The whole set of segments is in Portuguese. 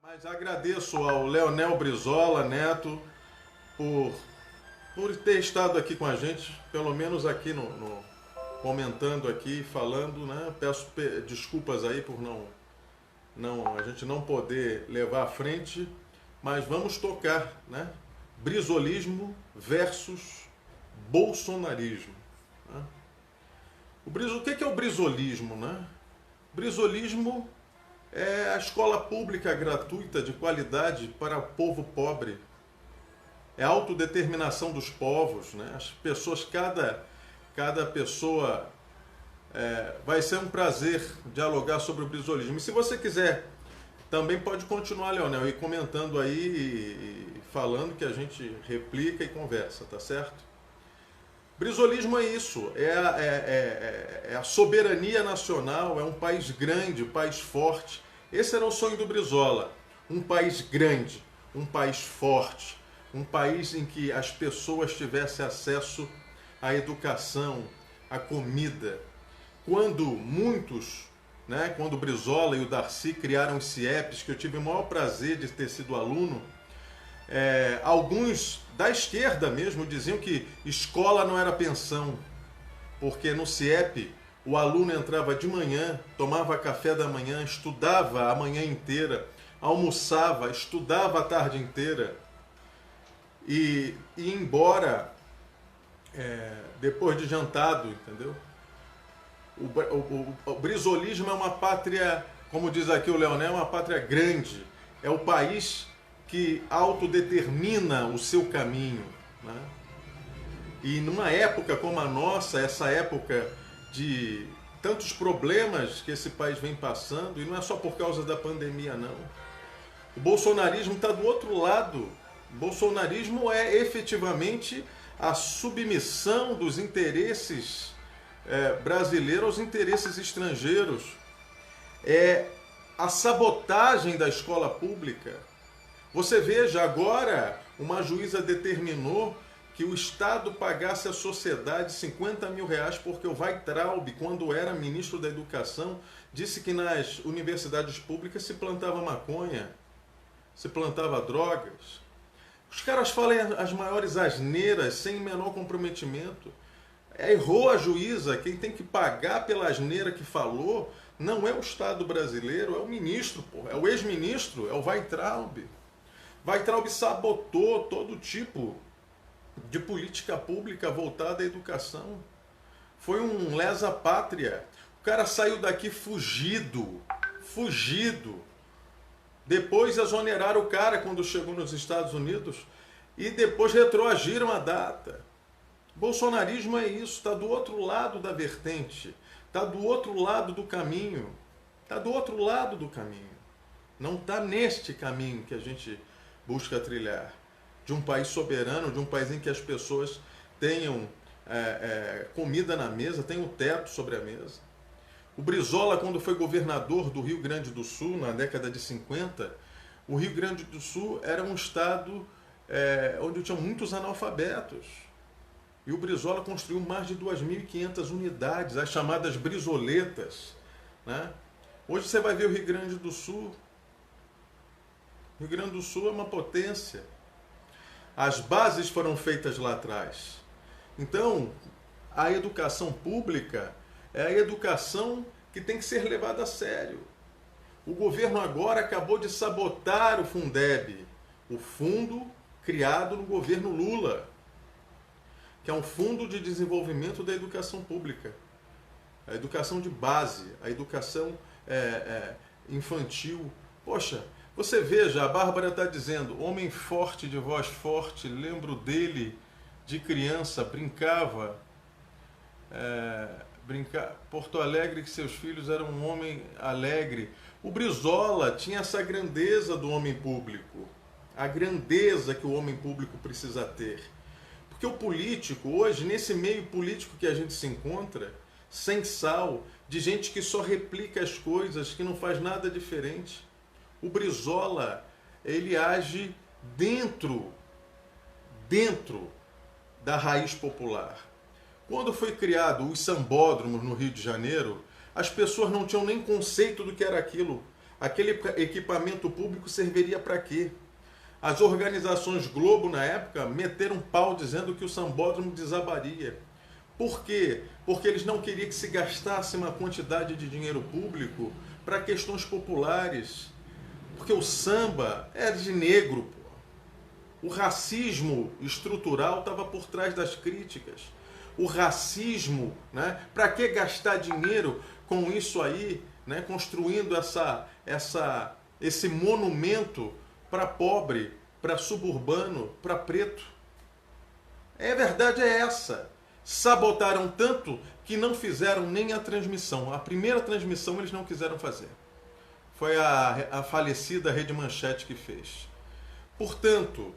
Mas agradeço ao Leonel Brizola Neto por ter estado aqui com a gente, pelo menos aqui comentando aqui, falando, né? Peço desculpas aí por a gente não poder levar à frente, mas vamos tocar, né? Brizolismo versus bolsonarismo. Né? O que é o brizolismo, né? Brizolismo é a escola pública gratuita de qualidade para o povo pobre. É a autodeterminação dos povos, né? As pessoas, cada pessoa vai ser um prazer dialogar sobre o brizolismo. E se você quiser, também pode continuar, Leonel, e comentando aí e falando que a gente replica e conversa, tá certo? Brizolismo é isso, é a soberania nacional, é um país grande, um país forte. Esse era o sonho do Brizola, um país grande, um país forte, um país em que as pessoas tivessem acesso à educação, à comida. Quando muitos, né, quando o Brizola e o Darcy criaram os CIEPs, que eu tive o maior prazer de ter sido aluno, alguns da esquerda mesmo diziam que escola não era pensão, porque no CIEP o aluno entrava de manhã, tomava café da manhã, estudava a manhã inteira, almoçava, estudava a tarde inteira e ia embora depois de jantado, entendeu? O brizolismo é uma pátria, como diz aqui o Leonel, é uma pátria grande, é o país que autodetermina o seu caminho, né? E numa época como a nossa, essa época de tantos problemas que esse país vem passando, e não é só por causa da pandemia, não. O bolsonarismo está do outro lado. O bolsonarismo é efetivamente a submissão dos interesses brasileiros aos interesses estrangeiros. É a sabotagem da escola pública. Você veja, agora uma juíza determinou que o Estado pagasse à sociedade 50 mil reais porque o Weintraub, quando era ministro da Educação, disse que nas universidades públicas se plantava maconha, se plantava drogas. Os caras falam as maiores asneiras sem o menor comprometimento. Errou a juíza, quem tem que pagar pela asneira que falou não é o Estado brasileiro, é o ministro, é o ex-ministro, é o Weintraub. Weintraub sabotou todo tipo de política pública voltada à educação. Foi um lesa-pátria. O cara saiu daqui fugido. Depois exoneraram o cara quando chegou nos Estados Unidos e depois retroagiram a data. Bolsonarismo é isso, está do outro lado da vertente, está do outro lado do caminho, não está neste caminho que a gente busca trilhar, de um país soberano, de um país em que as pessoas tenham comida na mesa, tenham teto sobre a mesa. O Brizola, quando foi governador do Rio Grande do Sul, na década de 50, o Rio Grande do Sul era um estado onde tinham muitos analfabetos. E o Brizola construiu mais de 2.500 unidades, as chamadas brizoletas, né? Hoje você vai ver o Rio Grande do Sul. O Rio Grande do Sul é uma potência. As bases foram feitas lá atrás. Então, a educação pública é a educação que tem que ser levada a sério. O governo agora acabou de sabotar o Fundeb, o fundo criado no governo Lula, que é um fundo de desenvolvimento da educação pública, a educação de base, a educação infantil. Poxa, você veja, a Bárbara está dizendo, homem forte, de voz forte, lembro dele de criança, brincava, Porto Alegre, que seus filhos eram um homem alegre. O Brizola tinha essa grandeza do homem público, a grandeza que o homem público precisa ter. Porque o político, hoje, nesse meio político que a gente se encontra, sem sal, de gente que só replica as coisas, que não faz nada diferente. O Brizola, ele age dentro da raiz popular. Quando foi criado os sambódromos no Rio de Janeiro, as pessoas não tinham nem conceito do que era aquilo. Aquele equipamento público serviria para quê? As organizações Globo, na época, meteram pau dizendo que o sambódromo desabaria. Por quê? Porque eles não queriam que se gastasse uma quantidade de dinheiro público para questões populares. Porque o samba era de negro, pô. O racismo estrutural estava por trás das críticas. O racismo, né? Para que gastar dinheiro com isso aí, né? Construindo esse monumento para pobre, para suburbano, para preto? A verdade é essa. Sabotaram tanto que não fizeram nem a transmissão. A primeira transmissão eles não quiseram fazer. Foi a falecida Rede Manchete que fez. Portanto,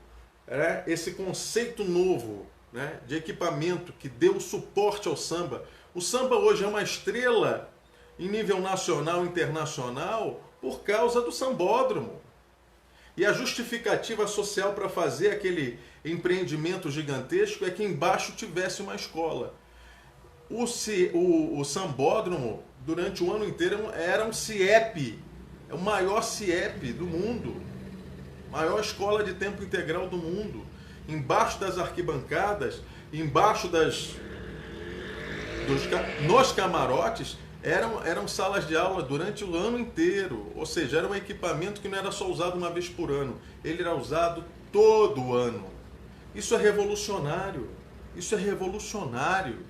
esse conceito novo, né, de equipamento que deu suporte ao samba. O samba hoje é uma estrela em nível nacional e internacional por causa do sambódromo. E a justificativa social para fazer aquele empreendimento gigantesco é que embaixo tivesse uma escola. O sambódromo, durante o ano inteiro, era um CIEP, é o maior CIEP do mundo, maior escola de tempo integral do mundo. Embaixo das arquibancadas, embaixo nos camarotes, eram salas de aula durante o ano inteiro. Ou seja, era um equipamento que não era só usado uma vez por ano, ele era usado todo ano. Isso é revolucionário. Isso é revolucionário.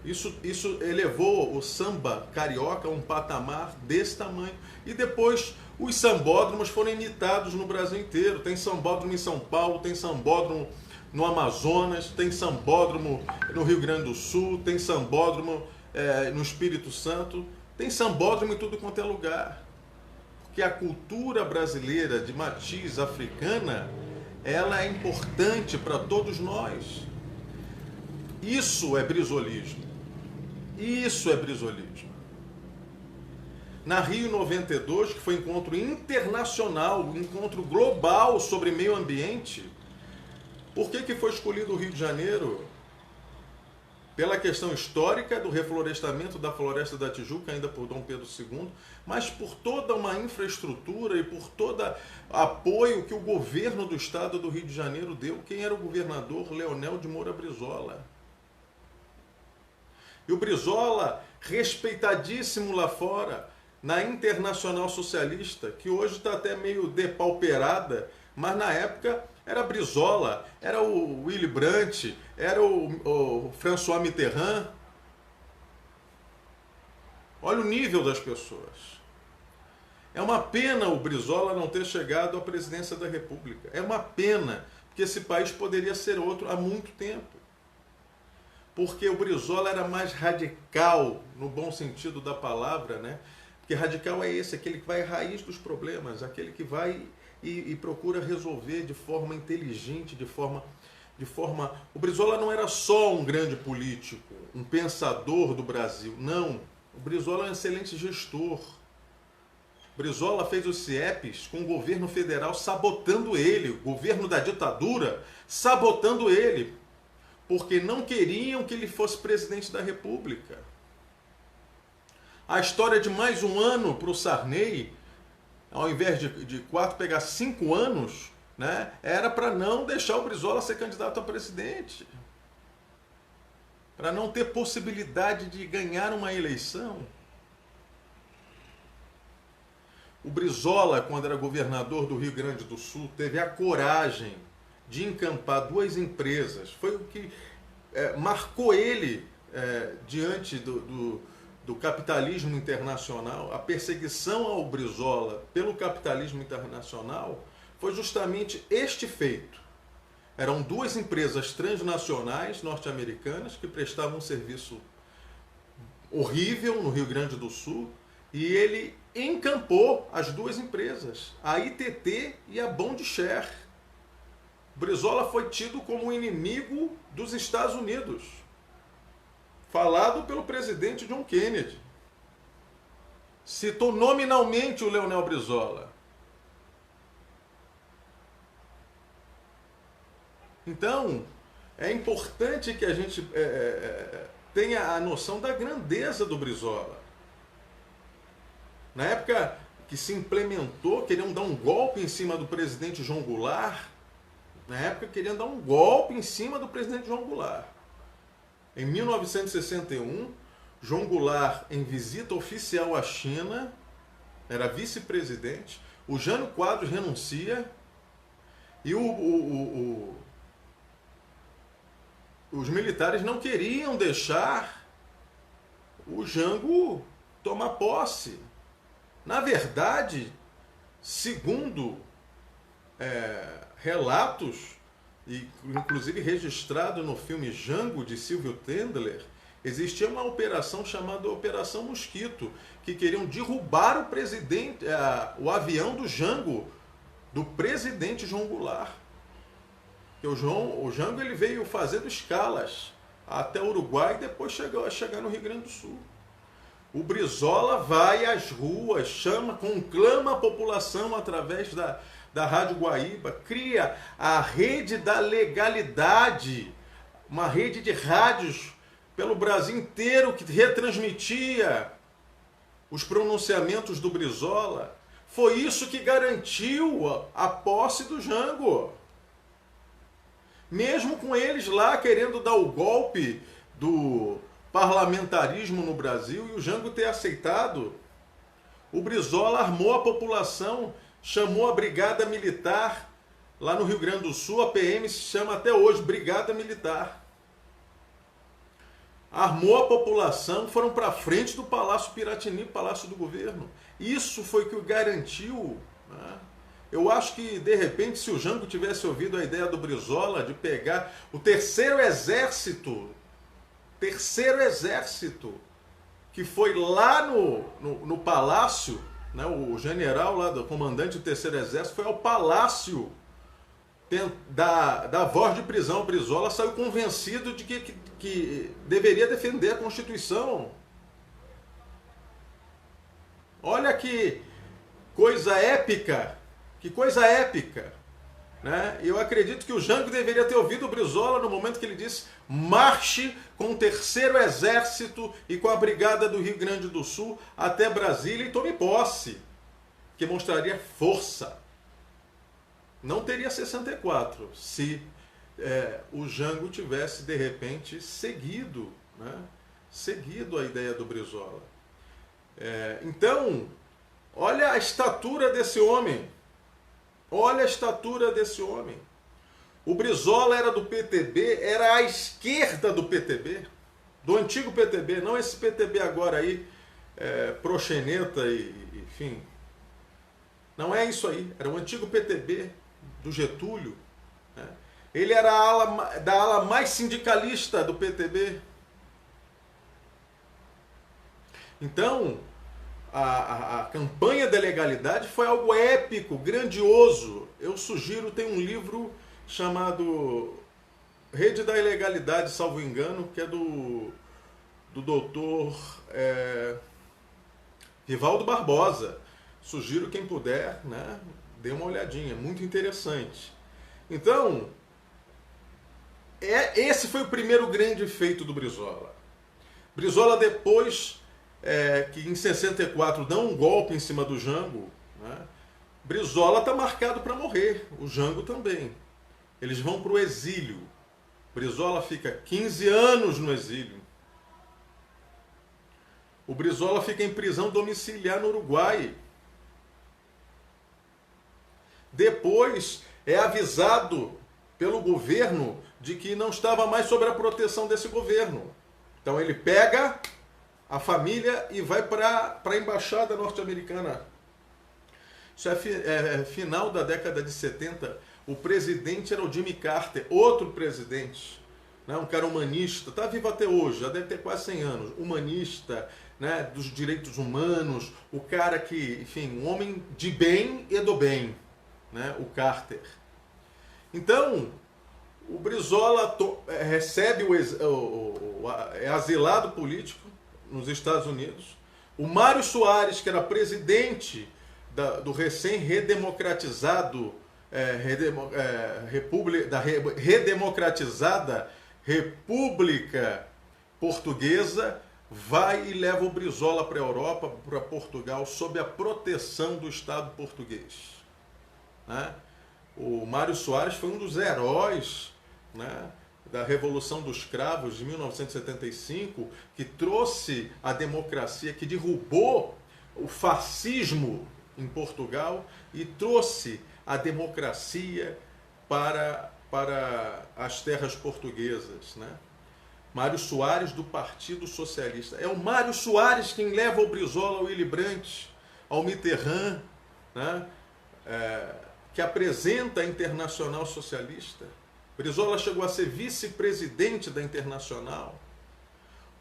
Isso elevou o samba carioca a um patamar desse tamanho. E depois os sambódromos foram imitados no Brasil inteiro. Tem sambódromo em São Paulo, tem sambódromo no Amazonas, tem sambódromo no Rio Grande do Sul, tem sambódromo no Espírito Santo, tem sambódromo em tudo quanto é lugar. Porque a cultura brasileira de matiz africana, ela é importante para todos nós. Isso é brisolismo. Isso é brisolismo. Na Rio 92, que foi um encontro internacional, um encontro global sobre meio ambiente, por que foi escolhido o Rio de Janeiro? Pela questão histórica do reflorestamento da Floresta da Tijuca, ainda por Dom Pedro II, mas por toda uma infraestrutura e por todo apoio que o governo do estado do Rio de Janeiro deu. Quem era o governador? Leonel de Moura Brizola. E o Brizola, respeitadíssimo lá fora, na Internacional Socialista, que hoje está até meio depauperada, mas na época era Brizola, era o Willy Brandt, era o François Mitterrand. Olha o nível das pessoas. É uma pena o Brizola não ter chegado à presidência da República. É uma pena, porque esse país poderia ser outro há muito tempo. Porque o Brizola era mais radical, no bom sentido da palavra, né? Porque radical é esse, aquele que vai à raiz dos problemas, aquele que vai e procura resolver de forma inteligente, de forma... O Brizola não era só um grande político, um pensador do Brasil, não. O Brizola é um excelente gestor. O Brizola fez os CIEPs com o governo federal sabotando ele, o governo da ditadura sabotando ele, porque não queriam que ele fosse presidente da República. A história de mais um ano para o Sarney, ao invés de 4 pegar 5 anos, né, era para não deixar o Brizola ser candidato a presidente. Para não ter possibilidade de ganhar uma eleição. O Brizola, quando era governador do Rio Grande do Sul, teve a coragem de encampar 2 empresas. Foi o que marcou ele diante do capitalismo internacional. A perseguição ao Brizola pelo capitalismo internacional foi justamente este feito. Eram 2 empresas transnacionais norte-americanas que prestavam um serviço horrível no Rio Grande do Sul, e ele encampou as 2 empresas, a ITT e a Bond Share. Brizola foi tido como inimigo dos Estados Unidos, falado pelo presidente John Kennedy. Citou nominalmente o Leonel Brizola. Então, é importante que a gente tenha a noção da grandeza do Brizola. Na época que se implementou, queriam dar um golpe em cima do presidente João Goulart. Na época queriam dar um golpe em cima do presidente João Goulart. Em 1961, João Goulart, em visita oficial à China, era vice-presidente, o Jânio Quadros renuncia e os militares não queriam deixar o Jango tomar posse. Na verdade, segundo relatos, e inclusive registrado no filme Jango, de Silvio Tendler, existia uma operação chamada Operação Mosquito, que queriam derrubar o presidente, o avião do Jango, do presidente João Goulart. O Jango ele veio fazendo escalas até o Uruguai e depois chegou a chegar no Rio Grande do Sul. O Brizola vai às ruas, conclama a população através da Rádio Guaíba, cria a rede da legalidade, uma rede de rádios pelo Brasil inteiro que retransmitia os pronunciamentos do Brizola. Foi isso que garantiu a posse do Jango. Mesmo com eles lá querendo dar o golpe do parlamentarismo no Brasil e o Jango ter aceitado, o Brizola armou a população, chamou a Brigada Militar, lá no Rio Grande do Sul, a PM se chama até hoje Brigada Militar. Armou a população, foram para frente do Palácio Piratini, Palácio do Governo. Isso foi que o garantiu, né? Eu acho que, de repente, se o Jango tivesse ouvido a ideia do Brizola de pegar o terceiro exército, que foi lá no palácio, né, o general lá, do comandante do terceiro exército, foi ao palácio da voz de prisão. O Brizola saiu convencido de que deveria defender a Constituição. Olha que coisa épica, né? Eu acredito que o Jango deveria ter ouvido o Brizola no momento que ele disse: marche com o terceiro exército e com a brigada do Rio Grande do Sul até Brasília e tome posse, que mostraria força. Não teria 64 se o Jango tivesse de repente seguido, né? Seguido a ideia do Brizola. Então, olha a estatura desse homem. Olha a estatura desse homem. O Brizola era do PTB, era à esquerda do PTB, do antigo PTB, não esse PTB agora aí, proxeneta e enfim. Não é isso aí, era o antigo PTB do Getúlio. Né? Ele era da ala mais sindicalista do PTB. Então, a campanha da legalidade foi algo épico, grandioso. Eu sugiro, tem um livro chamado Rede da Ilegalidade, salvo engano, que é do doutor Rivaldo Barbosa. Sugiro quem puder, né, dê uma olhadinha, muito interessante. Então, esse foi o primeiro grande feito do Brizola. Brizola depois... que em 64 dá um golpe em cima do Jango, né? Brizola está marcado para morrer, o Jango também. Eles vão para o exílio. Brizola fica 15 anos no exílio. O Brizola fica em prisão domiciliar no Uruguai. Depois é avisado pelo governo de que não estava mais sob a proteção desse governo. Então ele pega a família e vai para a embaixada norte-americana. Isso é final da década de 70. O presidente era o Jimmy Carter, outro presidente, né? Um cara humanista, está vivo até hoje, já deve ter quase 100 anos, humanista, né? Dos direitos humanos, o cara que, enfim, um homem de bem e do bem, né? O Carter. Então, o Brizola recebe é asilado político nos Estados Unidos. O Mário Soares, que era presidente do recém-redemocratizado redemocratizada República portuguesa vai e leva o Brizola para a Europa, para Portugal, sob a proteção do Estado português. Né? O Mário Soares foi um dos heróis, né, da Revolução dos Cravos de 1975, que trouxe a democracia, que derrubou o fascismo em Portugal e trouxe a democracia para as terras portuguesas. Né? Mário Soares, do Partido Socialista. É o Mário Soares quem leva o Brizola ao Willy Brandt, ao Mitterrand, né? Que apresenta a Internacional Socialista. Brizola chegou a ser vice-presidente da Internacional,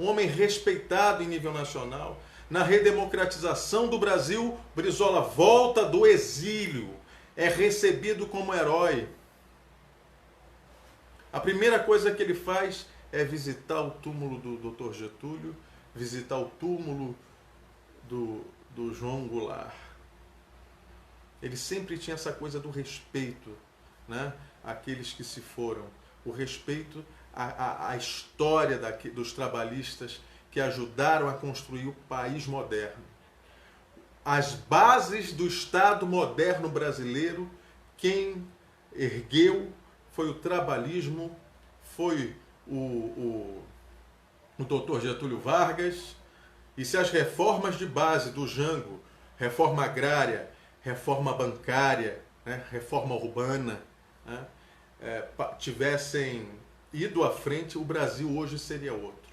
um homem respeitado em nível nacional. Na redemocratização do Brasil, Brizola volta do exílio, é recebido como herói. A primeira coisa que ele faz é visitar o túmulo do Dr. Getúlio, visitar o túmulo do João Goulart. Ele sempre tinha essa coisa do respeito, né, àqueles que se foram, o respeito à história dos trabalhistas que ajudaram a construir o país moderno. As bases do Estado moderno brasileiro, quem ergueu foi o trabalhismo, foi o Dr. Getúlio Vargas. E se as reformas de base do Jango, reforma agrária, reforma bancária, né, reforma urbana, né, tivessem ido à frente, o Brasil hoje seria outro.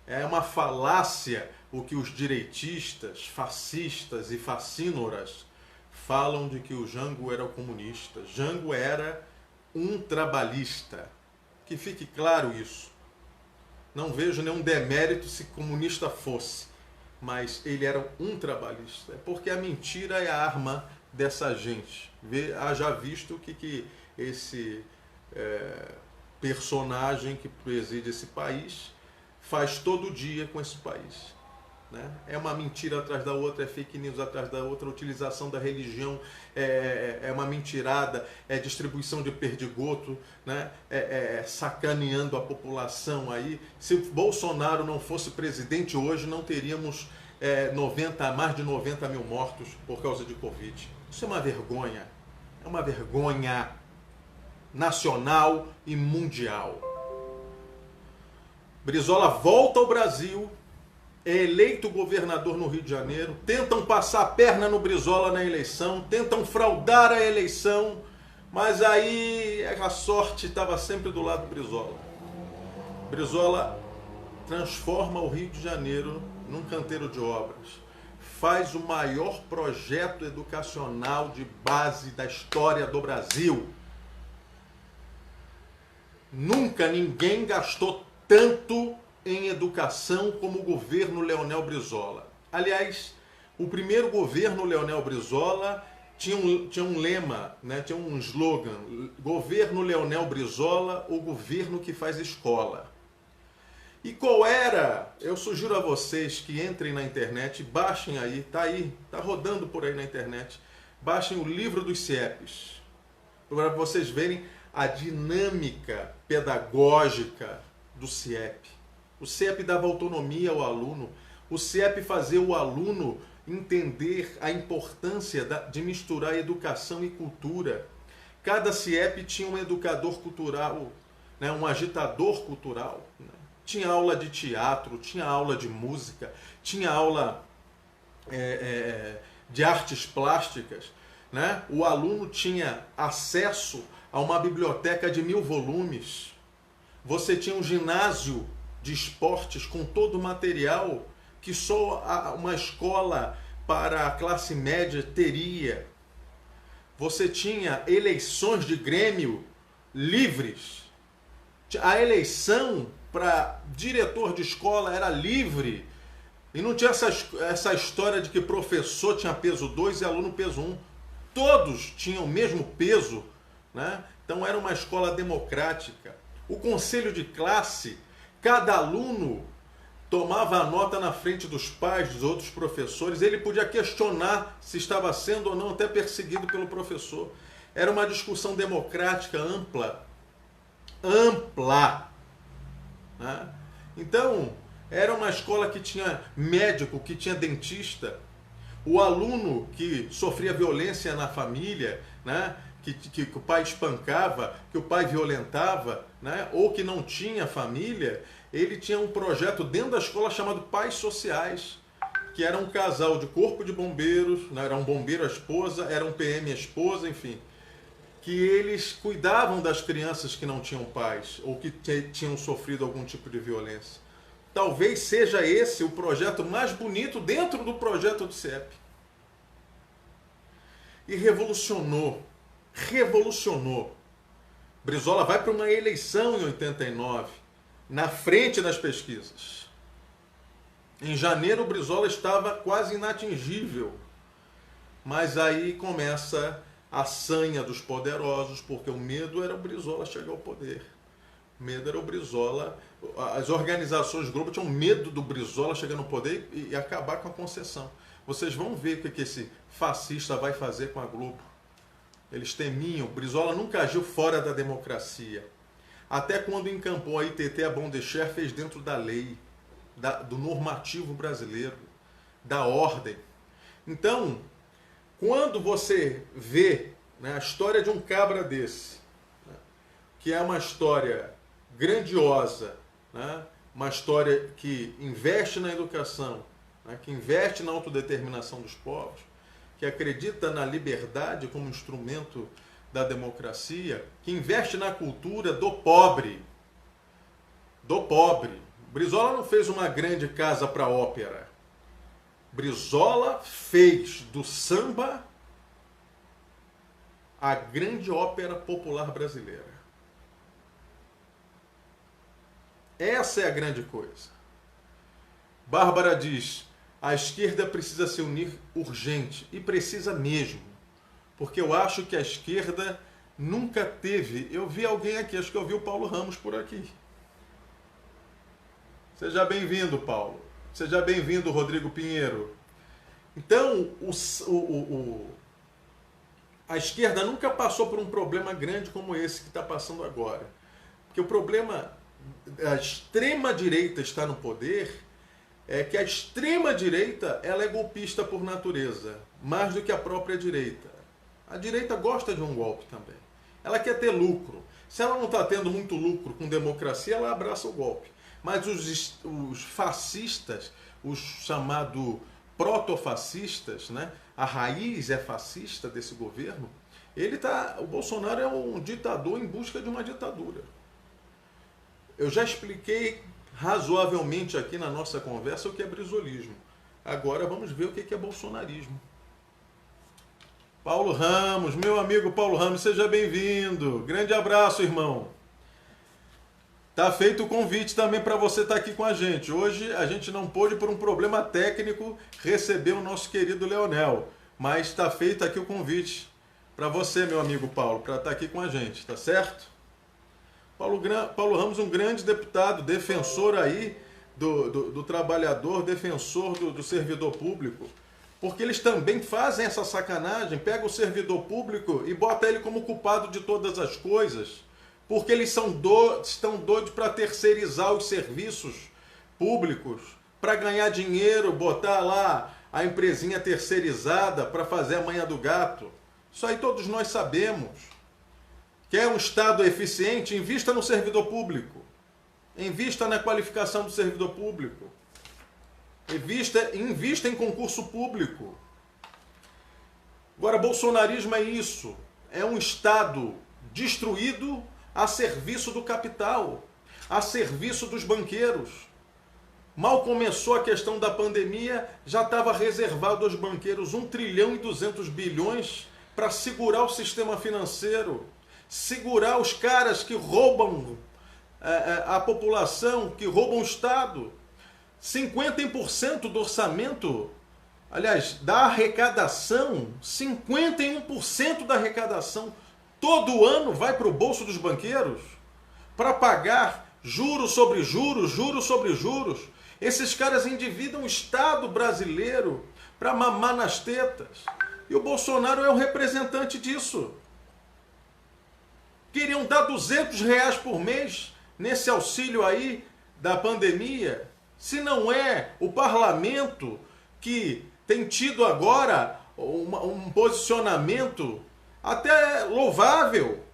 É uma falácia o que os direitistas, fascistas e fascínoras falam de que o Jango era o comunista. Jango era um trabalhista. Que fique claro isso. Não vejo nenhum demérito se comunista fosse, mas ele era um trabalhista. É porque a mentira é a arma dessa gente. Haja visto o que esse personagem que preside esse país faz todo dia com esse país. Né? É uma mentira atrás da outra, é fake news atrás da outra, a utilização da religião é uma mentirada, é distribuição de perdigoto, né? Sacaneando a população aí. Se Bolsonaro não fosse presidente hoje, não teríamos mais de 90 mil mortos por causa de Covid. Isso é uma vergonha nacional e mundial. Brizola volta ao Brasil, é eleito governador no Rio de Janeiro, tentam passar a perna no Brizola na eleição, tentam fraudar a eleição, mas aí a sorte estava sempre do lado do Brizola. Brizola transforma o Rio de Janeiro num canteiro de obras, faz o maior projeto educacional de base da história do Brasil. Nunca ninguém gastou tanto em educação como o governo Leonel Brizola. Aliás, o primeiro governo Leonel Brizola tinha um lema, né, tinha um slogan: governo Leonel Brizola, o governo que faz escola. E qual era? Eu sugiro a vocês que entrem na internet, baixem aí, tá rodando por aí na internet, baixem o livro dos CIEPs, para vocês verem a dinâmica pedagógica do CIEP. O CIEP dava autonomia ao aluno, o CIEP fazia o aluno entender a importância de misturar educação e cultura. Cada CIEP tinha um educador cultural, né, um agitador cultural. Né? Tinha aula de teatro, tinha aula de música, tinha aula de artes plásticas. Né? O aluno tinha acesso a uma biblioteca de 1000 volumes. Você tinha um ginásio de esportes com todo o material que só uma escola para a classe média teria. Você tinha eleições de grêmio livres. A eleição para diretor de escola era livre. E não tinha essa história de que professor tinha peso 2 e aluno peso 1. Todos tinham o mesmo peso. Né? Então era uma escola democrática. O conselho de classe, cada aluno tomava a nota na frente dos pais, dos outros professores, ele podia questionar se estava sendo ou não até perseguido pelo professor. Era uma discussão democrática ampla. Né? Então, era uma escola que tinha médico, que tinha dentista. O aluno que sofria violência na família, né? que o pai espancava, que o pai violentava, né? Ou que não tinha família, ele tinha um projeto dentro da escola chamado Pais Sociais, que era um casal de corpo de bombeiros, né? Era um bombeiro a esposa, era um PM a esposa, enfim, que eles cuidavam das crianças que não tinham pais ou que tinham sofrido algum tipo de violência. Talvez seja esse o projeto mais bonito dentro do projeto do CIEP. E revolucionou. Brizola vai para uma eleição em 89, na frente das pesquisas. Em janeiro, o Brizola estava quase inatingível. Mas aí começa a sanha dos poderosos, porque o medo era o Brizola chegar ao poder. O medo era o Brizola. As organizações Globo tinham medo do Brizola chegar no poder e acabar com a concessão. Vocês vão ver o que esse fascista vai fazer com a Globo. Eles temiam. O Brizola nunca agiu fora da democracia. Até quando encampou a ITT, a Bondecher fez dentro da lei, do normativo brasileiro, da ordem. Então, quando você vê, né, a história de um cabra desse, né, que é uma história grandiosa, né, uma história que investe na educação, né, que investe na autodeterminação dos povos, que acredita na liberdade como instrumento da democracia, que investe na cultura do pobre. Do pobre. Brizola não fez uma grande casa para ópera. Brizola fez do samba a grande ópera popular brasileira. Essa é a grande coisa. Bárbara diz, a esquerda precisa se unir urgente, e precisa mesmo, porque eu acho que a esquerda nunca teve... Eu vi alguém aqui, acho que eu vi o Paulo Ramos por aqui. Seja bem-vindo, Paulo. Seja bem-vindo, Rodrigo Pinheiro. Então, a esquerda nunca passou por um problema grande como esse que está passando agora. Porque o problema da extrema-direita estar no poder é que a extrema-direita ela é golpista por natureza, mais do que a própria direita. A direita gosta de um golpe também. Ela quer ter lucro. Se ela não está tendo muito lucro com democracia, ela abraça o golpe. Mas os fascistas, os chamados protofascistas, né? A raiz é fascista desse governo, o Bolsonaro é um ditador em busca de uma ditadura. Eu já expliquei razoavelmente aqui na nossa conversa o que é brizolismo. Agora vamos ver o que é bolsonarismo. Paulo Ramos, meu amigo Paulo Ramos, seja bem-vindo. Grande abraço, irmão. Tá feito o convite também para você estar aqui com a gente. Hoje a gente não pôde, por um problema técnico, receber o nosso querido Leonel. Mas está feito aqui o convite para você, meu amigo Paulo, para estar aqui com a gente, tá certo? Paulo Ramos, um grande deputado, defensor aí do trabalhador, defensor do servidor público. Porque eles também fazem essa sacanagem, pega o servidor público e bota ele como culpado de todas as coisas. Porque eles estão doidos para terceirizar os serviços públicos, para ganhar dinheiro, botar lá a empresinha terceirizada para fazer a manha do gato. Isso aí todos nós sabemos. Quer um Estado eficiente? Invista no servidor público. Invista na qualificação do servidor público. Invista em concurso público. Agora, bolsonarismo é isso. É um Estado destruído a serviço do capital, a serviço dos banqueiros. Mal começou a questão da pandemia, já estava reservado aos banqueiros 1 trilhão e 200 bilhões para segurar o sistema financeiro, segurar os caras que roubam a população, que roubam o Estado. 51% do orçamento, aliás, da arrecadação, 51% da arrecadação todo ano vai para o bolso dos banqueiros para pagar juros sobre juros, juros sobre juros. Esses caras endividam o Estado brasileiro para mamar nas tetas. E o Bolsonaro é o representante disso. Queriam dar R$200 por mês nesse auxílio aí da pandemia, se não é o parlamento que tem tido agora um posicionamento até louvável,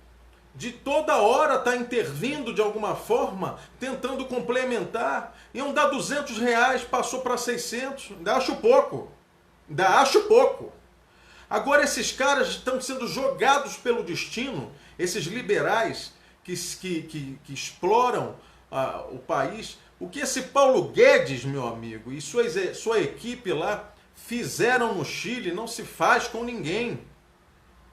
de toda hora estar intervindo de alguma forma, tentando complementar, iam dar R$ 200, passou para 600, ainda acho pouco, Agora esses caras estão sendo jogados pelo destino, esses liberais que exploram o país. O que esse Paulo Guedes, meu amigo, e sua equipe lá fizeram no Chile não se faz com ninguém.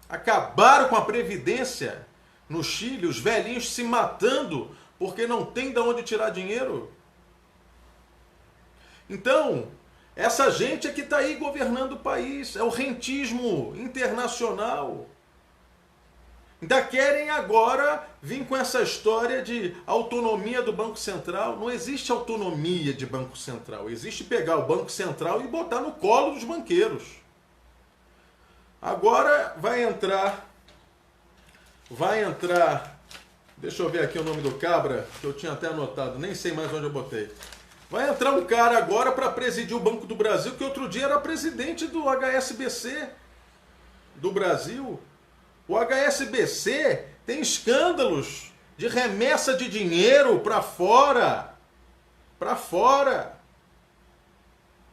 Acabaram com a Previdência no Chile, os velhinhos se matando porque não tem de onde tirar dinheiro. Então, essa gente é que está aí governando o país, é o rentismo internacional. Ainda querem agora vir com essa história de autonomia do Banco Central. Não existe autonomia de Banco Central. Existe pegar o Banco Central e botar no colo dos banqueiros. Agora vai entrar, deixa eu ver aqui o nome do cabra, que eu tinha até anotado, nem sei mais onde eu botei. Vai entrar um cara agora para presidir o Banco do Brasil, que outro dia era presidente do HSBC do Brasil. O HSBC tem escândalos de remessa de dinheiro para fora.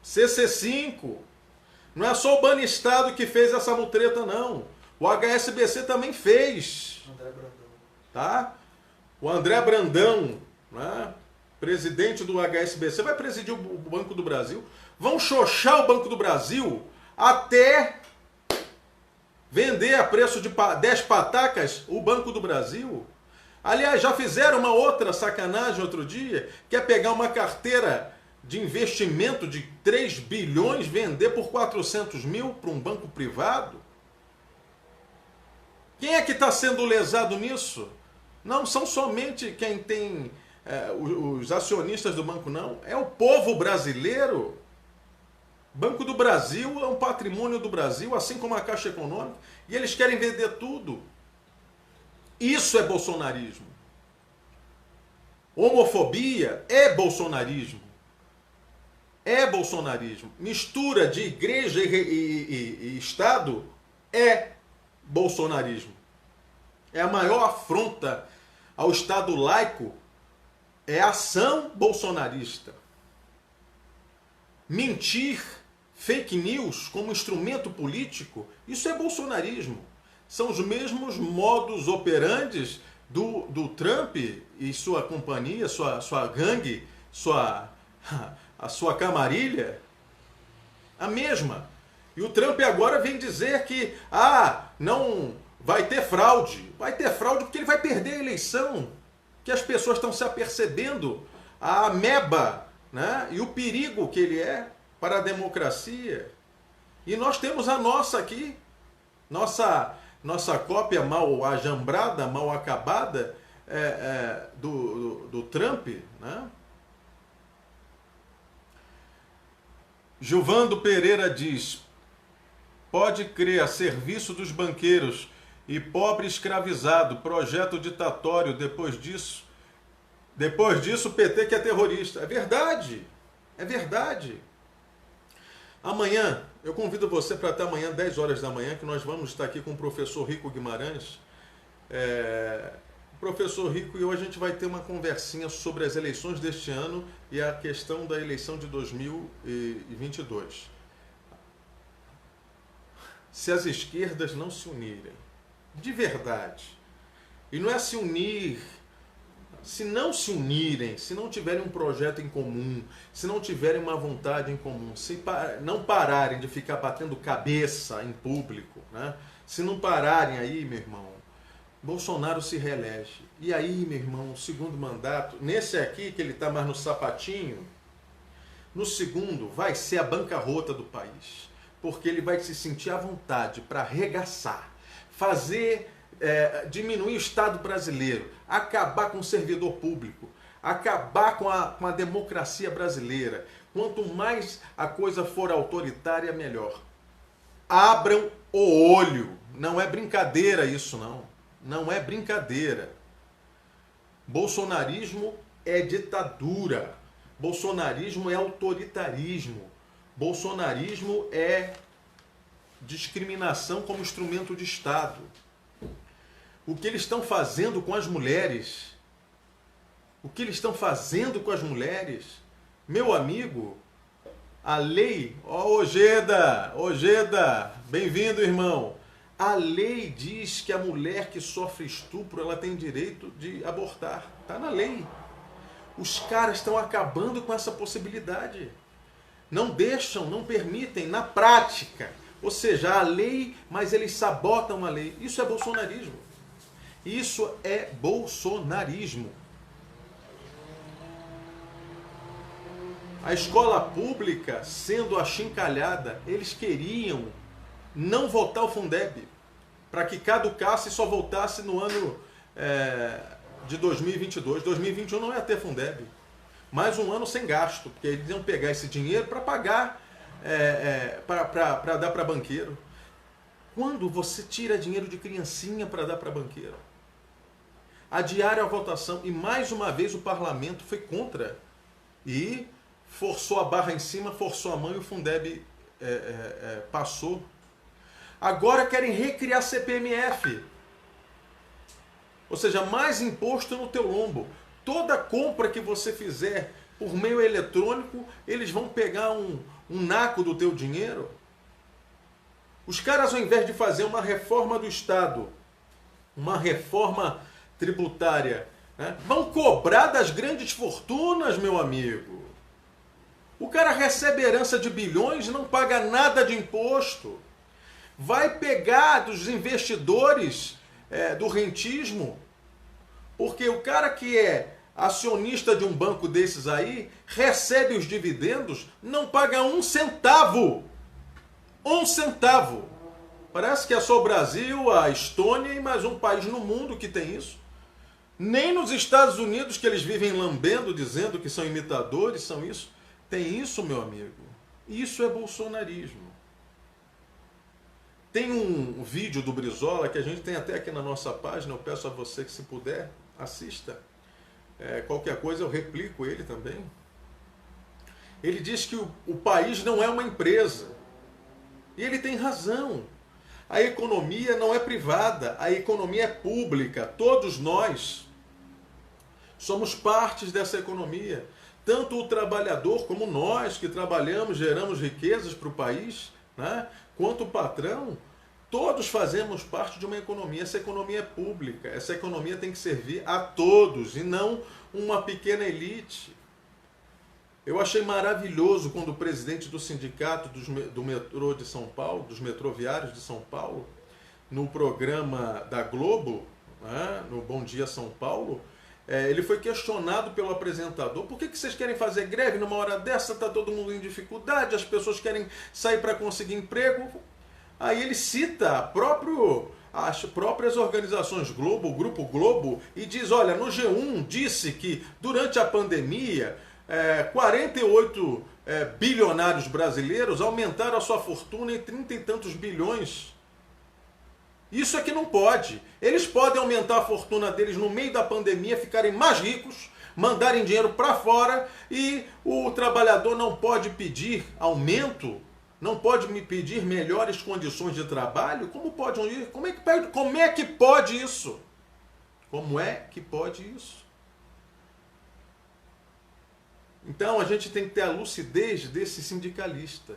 CC5. Não é só o Banestado que fez essa mutreta, não. O HSBC também fez. André Brandão. Tá? O André Brandão, né? Presidente do HSBC, vai presidir o Banco do Brasil. Vão xoxar o Banco do Brasil até vender a preço de 10 patacas o Banco do Brasil. Aliás, já fizeram uma outra sacanagem outro dia, que é pegar uma carteira de investimento de 3 bilhões, vender por 400 mil para um banco privado. Quem é que está sendo lesado nisso? Não são somente quem tem os acionistas do banco, não. É o povo brasileiro. Banco do Brasil é um patrimônio do Brasil, assim como a Caixa Econômica, e eles querem vender tudo. Isso é bolsonarismo. Homofobia é bolsonarismo. É bolsonarismo. Mistura de igreja e Estado é bolsonarismo. É a maior afronta ao Estado laico, é ação bolsonarista. Mentir, fake news como instrumento político, isso é bolsonarismo. São os mesmos modus operandi do Trump e sua companhia, sua gangue, a sua camarilha. A mesma. E o Trump agora vem dizer que não vai ter fraude. Vai ter fraude porque ele vai perder a eleição. Que as pessoas estão se apercebendo a ameba, né? E o perigo que ele é para a democracia. E nós temos a nossa aqui, nossa cópia mal ajambrada, mal acabada do Trump, né? Gilvando Pereira diz: pode crer, a serviço dos banqueiros e pobre escravizado, projeto ditatório, depois disso o PT que é terrorista. É verdade, é verdade. Amanhã, eu convido você para até amanhã, 10 horas da manhã, que nós vamos estar aqui com o professor Rico Guimarães. O professor Rico e eu, a gente vai ter uma conversinha sobre as eleições deste ano e a questão da eleição de 2022. Se as esquerdas não se unirem, de verdade, e não é se unir, se não se unirem, se não tiverem um projeto em comum, se não tiverem uma vontade em comum, se não pararem de ficar batendo cabeça em público, né? Se não pararem aí, meu irmão, Bolsonaro se reelege. E aí, meu irmão, o segundo mandato, nesse aqui que ele está mais no sapatinho, no segundo vai ser a bancarrota do país, porque ele vai se sentir à vontade para arregaçar, diminuir o Estado brasileiro, acabar com o servidor público, acabar com a democracia brasileira. Quanto mais a coisa for autoritária, melhor. Abram o olho. Não é brincadeira isso, não. Não é brincadeira. Bolsonarismo é ditadura. Bolsonarismo é autoritarismo. Bolsonarismo é discriminação como instrumento de Estado. O que eles estão fazendo com as mulheres, meu amigo, a lei, Ojeda, bem-vindo, irmão. A lei diz que a mulher que sofre estupro, ela tem direito de abortar. Está na lei. Os caras estão acabando com essa possibilidade. Não deixam, não permitem, na prática. Ou seja, a lei, mas eles sabotam a lei. Isso é bolsonarismo. Isso é bolsonarismo. A escola pública sendo achincalhada, eles queriam não votar o Fundeb, para que caducasse e só voltasse no ano de 2022. 2021 não ia ter Fundeb. Mais um ano sem gasto, porque eles iam pegar esse dinheiro para pagar, para dar para banqueiro. Quando você tira dinheiro de criancinha para dar para banqueiro? Adiaram a votação e mais uma vez o parlamento foi contra. E forçou a barra em cima, forçou a mão e o Fundeb passou. Agora querem recriar CPMF. Ou seja, mais imposto no teu lombo. Toda compra que você fizer por meio eletrônico, eles vão pegar um naco do teu dinheiro. Os caras, ao invés de fazer uma reforma do Estado, uma reforma tributária, né, vão cobrar das grandes fortunas, meu amigo. O cara recebe herança de bilhões e não paga nada de imposto. Vai pegar dos investidores do rentismo, porque o cara que é acionista de um banco desses aí, recebe os dividendos, não paga um centavo. Um centavo. Parece que é só o Brasil, a Estônia e mais um país no mundo que tem isso. Nem nos Estados Unidos, que eles vivem lambendo, dizendo que são imitadores, são isso. Tem isso, meu amigo. Isso é bolsonarismo. Tem um vídeo do Brizola, que a gente tem até aqui na nossa página, eu peço a você que, se puder, assista. Qualquer coisa eu replico ele também. Ele diz que o país não é uma empresa. E ele tem razão. A economia não é privada, a economia é pública. Todos nós somos partes dessa economia. Tanto o trabalhador como nós que trabalhamos, geramos riquezas para o país, né? Quanto o patrão, todos fazemos parte de uma economia. Essa economia é pública, essa economia tem que servir a todos e não uma pequena elite. Eu achei maravilhoso quando o presidente do sindicato do metrô de São Paulo, dos metroviários de São Paulo, no programa da Globo, né, no Bom Dia São Paulo, ele foi questionado pelo apresentador: por que vocês querem fazer greve numa hora dessa? Está todo mundo em dificuldade, as pessoas querem sair para conseguir emprego. Aí ele cita as próprias organizações Globo, o Grupo Globo, e diz: olha, no G1 disse que durante a pandemia 48 bilionários brasileiros aumentaram a sua fortuna em 30 e tantos bilhões. Isso é que não pode. Eles podem aumentar a fortuna deles no meio da pandemia, ficarem mais ricos, mandarem dinheiro para fora, e o trabalhador não pode pedir aumento, não pode me pedir melhores condições de trabalho. Como pode? Como é que pode isso? Como é que pode isso? Então a gente tem que ter a lucidez desse sindicalista,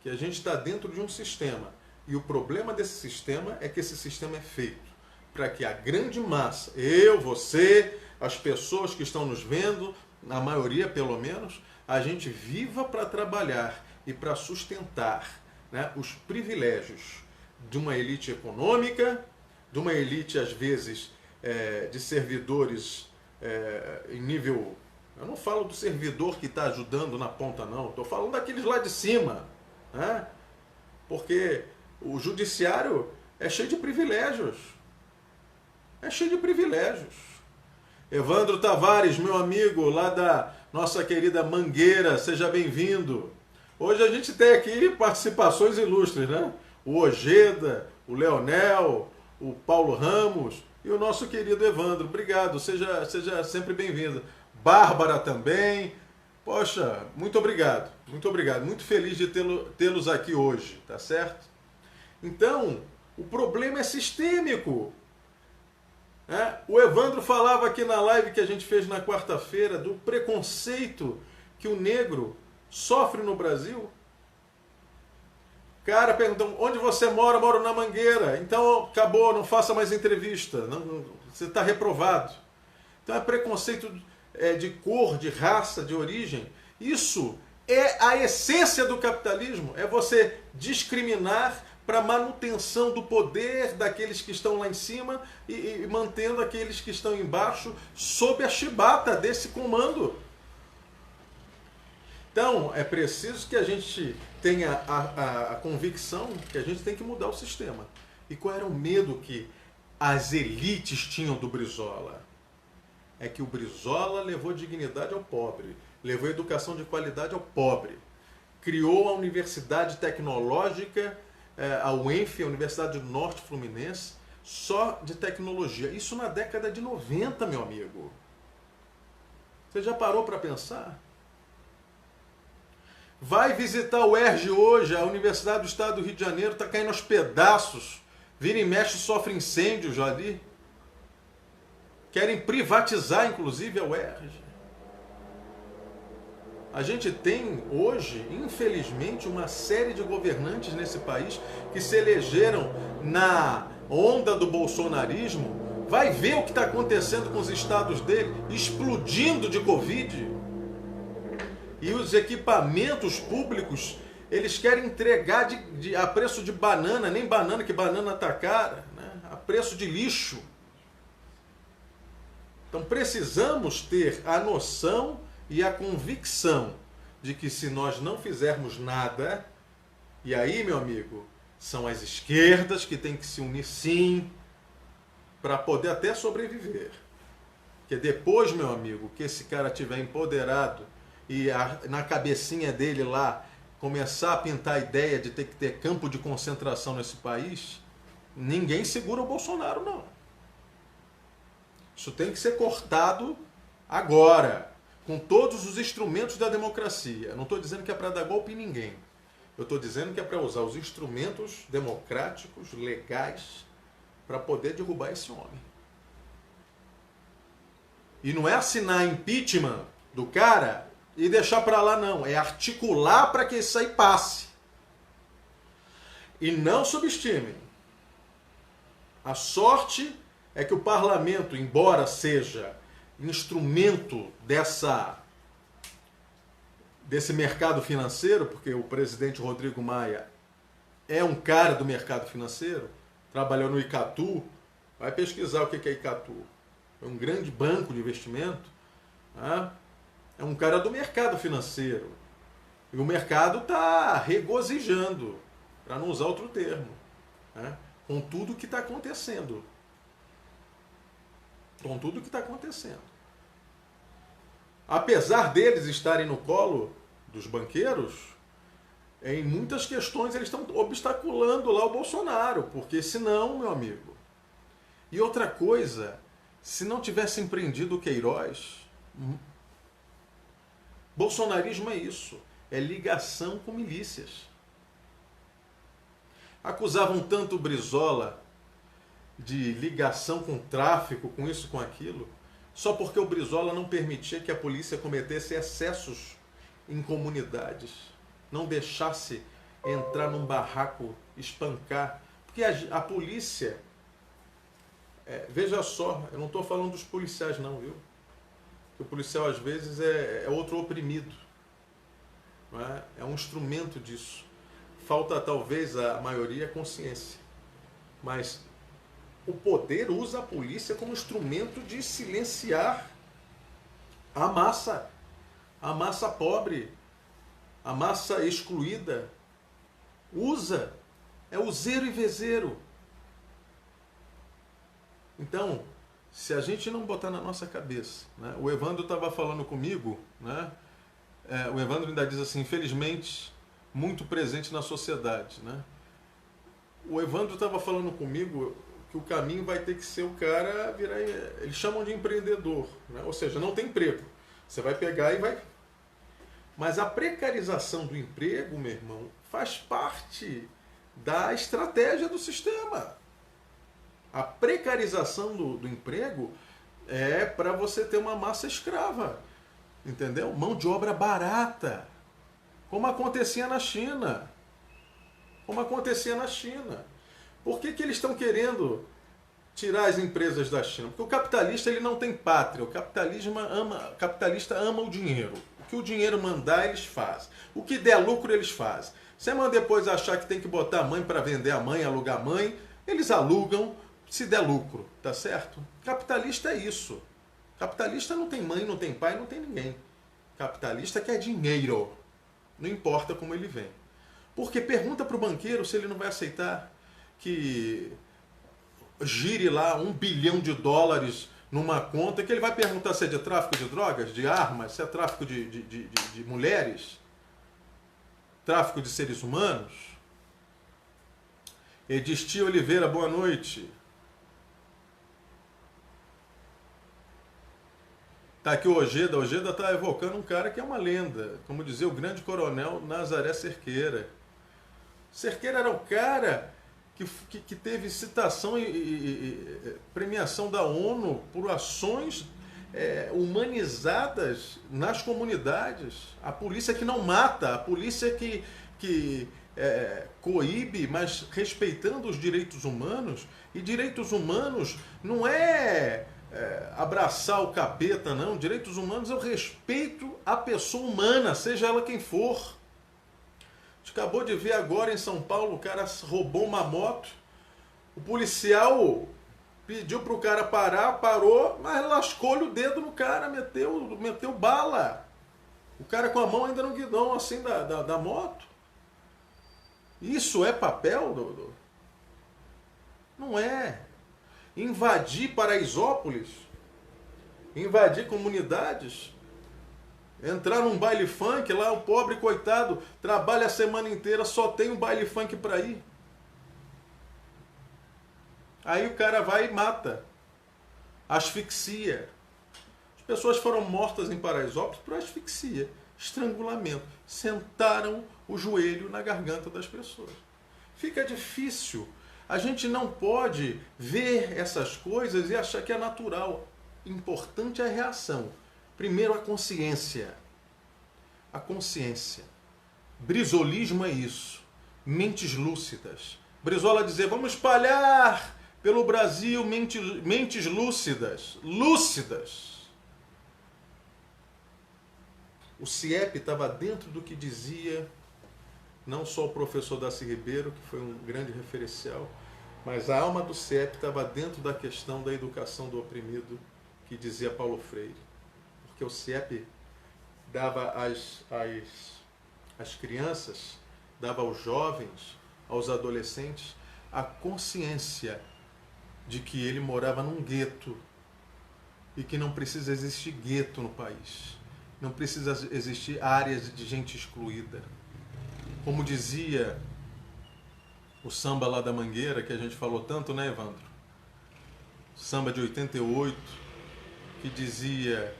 que a gente está dentro de um sistema. E o problema desse sistema é que esse sistema é feito para que a grande massa, eu, você, as pessoas que estão nos vendo, na maioria pelo menos, a gente viva para trabalhar e para sustentar, né, os privilégios de uma elite econômica, de uma elite, às vezes, de servidores em nível... Eu não falo do servidor que está ajudando na ponta, não. Estou falando daqueles lá de cima, né? Porque o judiciário é cheio de privilégios. É cheio de privilégios. Evandro Tavares, meu amigo, lá da nossa querida Mangueira, seja bem-vindo. Hoje a gente tem aqui participações ilustres, né? O Ojeda, o Leonel, o Paulo Ramos e o nosso querido Evandro. Obrigado, seja sempre bem-vindo. Bárbara também. Poxa, muito obrigado, muito obrigado. Muito feliz de tê-los aqui hoje, tá certo? Então, o problema é sistêmico. O Evandro falava aqui na live que a gente fez na quarta-feira do preconceito que o negro sofre no Brasil. Cara perguntou, onde você mora? Eu moro na Mangueira. Então, acabou, não faça mais entrevista. Não, você está reprovado. Então, é preconceito de cor, de raça, de origem. Isso é a essência do capitalismo. É você discriminar para manutenção do poder daqueles que estão lá em cima e mantendo aqueles que estão embaixo sob a chibata desse comando. Então, é preciso que a gente tenha a convicção que a gente tem que mudar o sistema. E qual era o medo que as elites tinham do Brizola? É que o Brizola levou dignidade ao pobre, levou educação de qualidade ao pobre, criou a Universidade Tecnológica, a UENF, a Universidade do Norte Fluminense, só de tecnologia. Isso na década de 90, meu amigo. Você já parou para pensar? Vai visitar o ERJ hoje, a Universidade do Estado do Rio de Janeiro está caindo aos pedaços. Vira e mexe, sofre incêndios ali. Querem privatizar, inclusive, a UERJ. A gente tem hoje, infelizmente, uma série de governantes nesse país que se elegeram na onda do bolsonarismo. Vai ver o que está acontecendo com os estados dele, explodindo de Covid. E os equipamentos públicos, eles querem entregar a preço de banana, nem banana, que banana está cara, né? A preço de lixo. Então precisamos ter a noção e a convicção de que se nós não fizermos nada, e aí, meu amigo, são as esquerdas que têm que se unir sim, para poder até sobreviver. Porque depois, meu amigo, que esse cara tiver empoderado e na cabecinha dele lá começar a pintar a ideia de ter que ter campo de concentração nesse país, ninguém segura o Bolsonaro, não. Isso tem que ser cortado agora, com todos os instrumentos da democracia. Eu não estou dizendo que é para dar golpe em ninguém. Eu estou dizendo que é para usar os instrumentos democráticos, legais, para poder derrubar esse homem. E não é assinar impeachment do cara e deixar para lá, não. É articular para que isso aí passe. E não subestimem. A sorte é que o parlamento, embora seja instrumento desse mercado financeiro, porque o presidente Rodrigo Maia é um cara do mercado financeiro, trabalhou no Icatu, vai pesquisar o que é Icatu. É um grande banco de investimento, né? É um cara do mercado financeiro. E o mercado está regozijando, para não usar outro termo, né? Com tudo que está acontecendo. Com tudo que está acontecendo. Apesar deles estarem no colo dos banqueiros, em muitas questões eles estão obstaculando lá o Bolsonaro, porque senão, meu amigo... E outra coisa, se não tivessem prendido o Queiroz... Bolsonarismo é isso, é ligação com milícias. Acusavam tanto o Brizola de ligação com tráfico, com isso, com aquilo, só porque o Brizola não permitia que a polícia cometesse excessos em comunidades, não deixasse entrar num barraco, espancar, porque a polícia, veja só, eu não estou falando dos policiais não, viu? O policial às vezes é outro oprimido, não é? É um instrumento disso. Falta talvez a maioria consciência, mas o poder usa a polícia como instrumento de silenciar a massa pobre, a massa excluída. Usa, é useiro e vezeiro. Então, se a gente não botar na nossa cabeça, né? O Evandro estava falando comigo, né? O Evandro ainda diz assim, infelizmente, muito presente na sociedade, né? O Evandro estava falando comigo que o caminho vai ter que ser o cara virar, eles chamam de empreendedor, né? Ou seja, não tem emprego, Você vai pegar e vai... Mas a precarização do emprego, meu irmão, faz parte da estratégia do sistema. A precarização do emprego é para você ter uma massa escrava, entendeu? Mão de obra barata, como acontecia na China. Como acontecia na China. Por que eles estão querendo tirar as empresas da China? Porque o capitalista ele não tem pátria. O capitalista ama o dinheiro. O que o dinheiro mandar, eles fazem. O que der lucro, eles fazem. Se mãe depois achar que tem que botar a mãe para vender a mãe, alugar a mãe, eles alugam se der lucro, tá certo? Capitalista é isso. Capitalista não tem mãe, não tem pai, não tem ninguém. Capitalista quer dinheiro. Não importa como ele vem. Porque pergunta para o banqueiro se ele não vai aceitar que gire lá $1 bilhão numa conta, que ele vai perguntar se é de tráfico de drogas, de armas, se é tráfico de mulheres, tráfico de seres humanos. Edistia Oliveira, boa noite. Tá aqui o Ojeda. O Ojeda está evocando um cara que é uma lenda, como dizia o grande coronel Nazaré Cerqueira. Cerqueira era o cara que teve citação e premiação da ONU por ações humanizadas nas comunidades. A polícia que não mata, a polícia que coíbe, mas respeitando os direitos humanos. E direitos humanos não é abraçar o capeta, não. Direitos humanos é o respeito à pessoa humana, seja ela quem for. A gente acabou de ver agora em São Paulo, o cara roubou uma moto, o policial pediu para o cara parar, parou, mas lascou-lhe o dedo no cara, meteu bala. O cara com a mão ainda no guidão assim da moto. Isso é papel? Não é. Invadir Paraisópolis, invadir comunidades, entrar num baile funk, lá o pobre coitado trabalha a semana inteira, só tem um baile funk para ir. Aí o cara vai e mata, asfixia. As pessoas foram mortas em Paraisópolis por asfixia, estrangulamento. Sentaram o joelho na garganta das pessoas. Fica difícil. A gente não pode ver essas coisas e achar que é natural. Importante é a reação. Primeiro, a consciência. A consciência. Brizolismo é isso. Mentes lúcidas. Brizola dizia, vamos espalhar pelo Brasil mentes lúcidas. Lúcidas. O CIEP estava dentro do que dizia não só o professor Darcy Ribeiro, que foi um grande referencial, mas a alma do CIEP estava dentro da questão da educação do oprimido, que dizia Paulo Freire. Porque o CIEP dava às crianças, dava aos jovens, aos adolescentes, a consciência de que ele morava num gueto e que não precisa existir gueto no país. Não precisa existir áreas de gente excluída. Como dizia o samba lá da Mangueira, que a gente falou tanto, né, Evandro? Samba de 88, que dizia,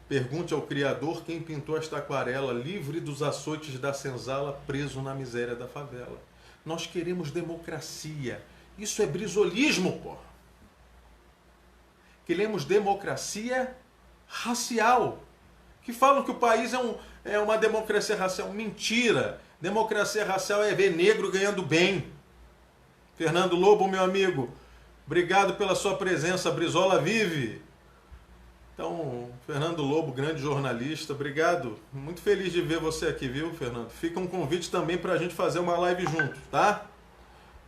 pergunte ao Criador quem pintou esta aquarela, livre dos açoites da senzala, preso na miséria da favela. Nós queremos democracia. Isso é brizolismo, pô. Queremos democracia racial. Que falam que o país é uma democracia racial. Mentira! Democracia racial é ver negro ganhando bem. Fernando Lobo, meu amigo, obrigado pela sua presença. Brizola vive. Então, Fernando Lobo, grande jornalista, obrigado. Muito feliz de ver você aqui, viu, Fernando? Fica um convite também para a gente fazer uma live junto, tá?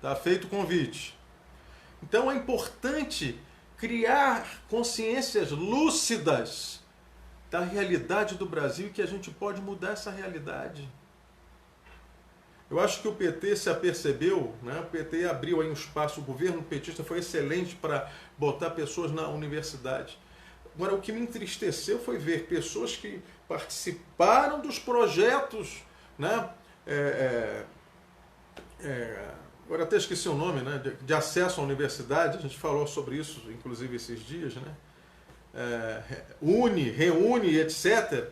Tá feito o convite. Então é importante criar consciências lúcidas da realidade do Brasil e que a gente pode mudar essa realidade. Eu acho que o PT se apercebeu, né? O PT abriu aí um espaço, o governo petista foi excelente para botar pessoas na universidade. Agora, o que me entristeceu foi ver pessoas que participaram dos projetos, né? Agora até esqueci o nome, né? De acesso à universidade, a gente falou sobre isso, inclusive, esses dias, né? une, reúne, etc.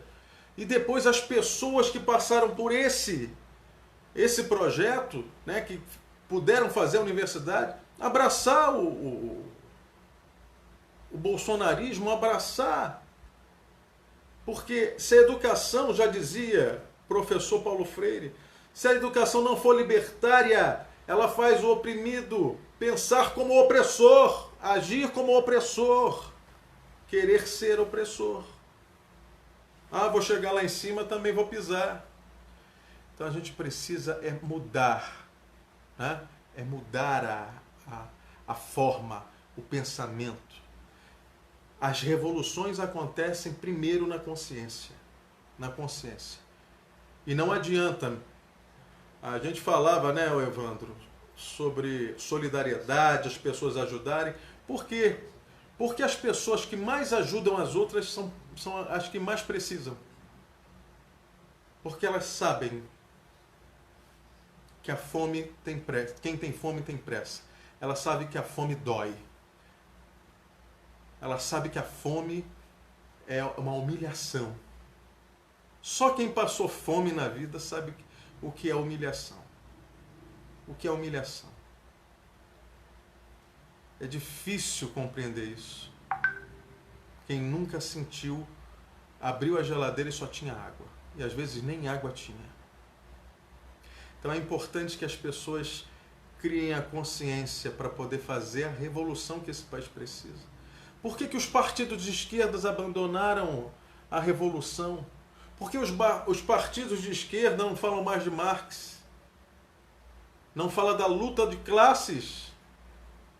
E depois as pessoas que passaram por esse projeto, né, que puderam fazer a universidade, abraçar o bolsonarismo, abraçar. Porque se a educação, já dizia o professor Paulo Freire, se a educação não for libertária, ela faz o oprimido pensar como opressor, agir como opressor, querer ser opressor. Ah, vou chegar lá em cima, também vou pisar. Então a gente precisa mudar, né? Mudar a forma, o pensamento. As revoluções acontecem primeiro na consciência. Na consciência. E não adianta. A gente falava, né, Evandro, sobre solidariedade, as pessoas ajudarem. Por quê? Porque as pessoas que mais ajudam as outras são as que mais precisam. Porque elas sabem que a fome tem pressa. Quem tem fome tem pressa. Ela sabe que a fome dói. Ela sabe que a fome é uma humilhação. Só quem passou fome na vida sabe o que é humilhação. O que é humilhação. É difícil compreender isso. Quem nunca sentiu, abriu a geladeira e só tinha água. E às vezes nem água tinha. Então é importante que as pessoas criem a consciência para poder fazer a revolução que esse país precisa. Por que os partidos de esquerda abandonaram a revolução? Por que os partidos de esquerda não falam mais de Marx? Não fala da luta de classes?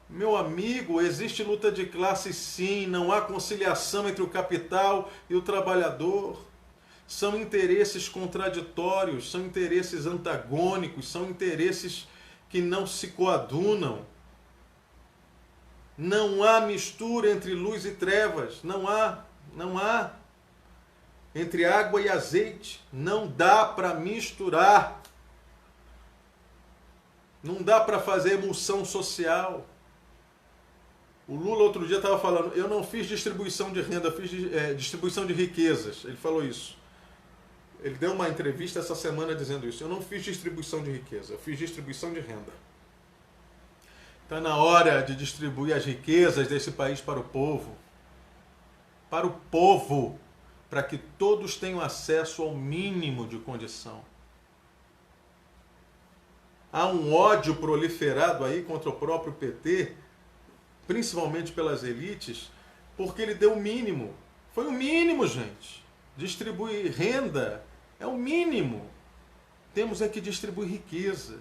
Meu amigo, existe luta de classes sim, não há conciliação entre o capital e o trabalhador. São interesses contraditórios, são interesses antagônicos, são interesses que não se coadunam. Não há mistura entre luz e trevas, não há. Entre água e azeite, não dá para misturar. Não dá para fazer emulsão social. O Lula outro dia estava falando, eu não fiz distribuição de renda, eu fiz distribuição de riquezas. Ele falou isso. Ele deu uma entrevista essa semana dizendo isso. Eu não fiz distribuição de riqueza, eu fiz distribuição de renda. Está na hora de distribuir as riquezas desse país para o povo. Para o povo. Para que todos tenham acesso ao mínimo de condição. Há um ódio proliferado aí contra o próprio PT, principalmente pelas elites, porque ele deu o mínimo. Foi o mínimo, gente. Distribuir renda é o mínimo. Temos é que distribuir riqueza.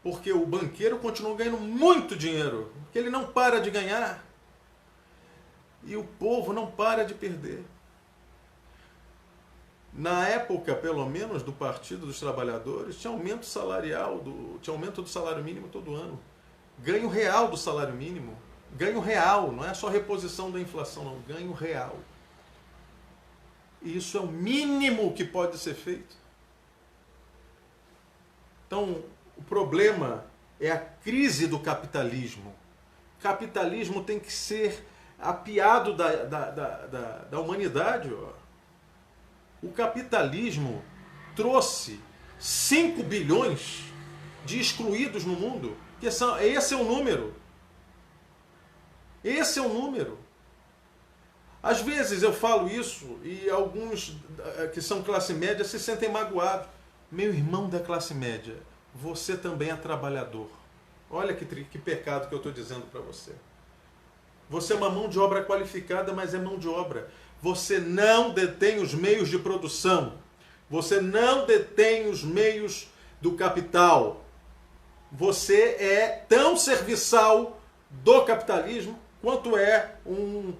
Porque o banqueiro continua ganhando muito dinheiro, porque ele não para de ganhar. E o povo não para de perder. Na época, pelo menos, do Partido dos Trabalhadores, tinha aumento salarial, tinha aumento do salário mínimo todo ano. Ganho real do salário mínimo. Ganho real, não é só reposição da inflação, não. Ganho real. E isso é o mínimo que pode ser feito. Então, o problema é a crise do capitalismo. O capitalismo tem que ser apiado da humanidade. Ó. O capitalismo trouxe 5 bilhões de excluídos no mundo. Esse é o número. Esse é o número. Às vezes eu falo isso e alguns que são classe média se sentem magoados. Meu irmão da classe média, você também é trabalhador. Olha que pecado que eu estou dizendo para você. Você é uma mão de obra qualificada, mas é mão de obra. Você não detém os meios de produção. Você não detém os meios do capital. Você é tão serviçal do capitalismo quanto é um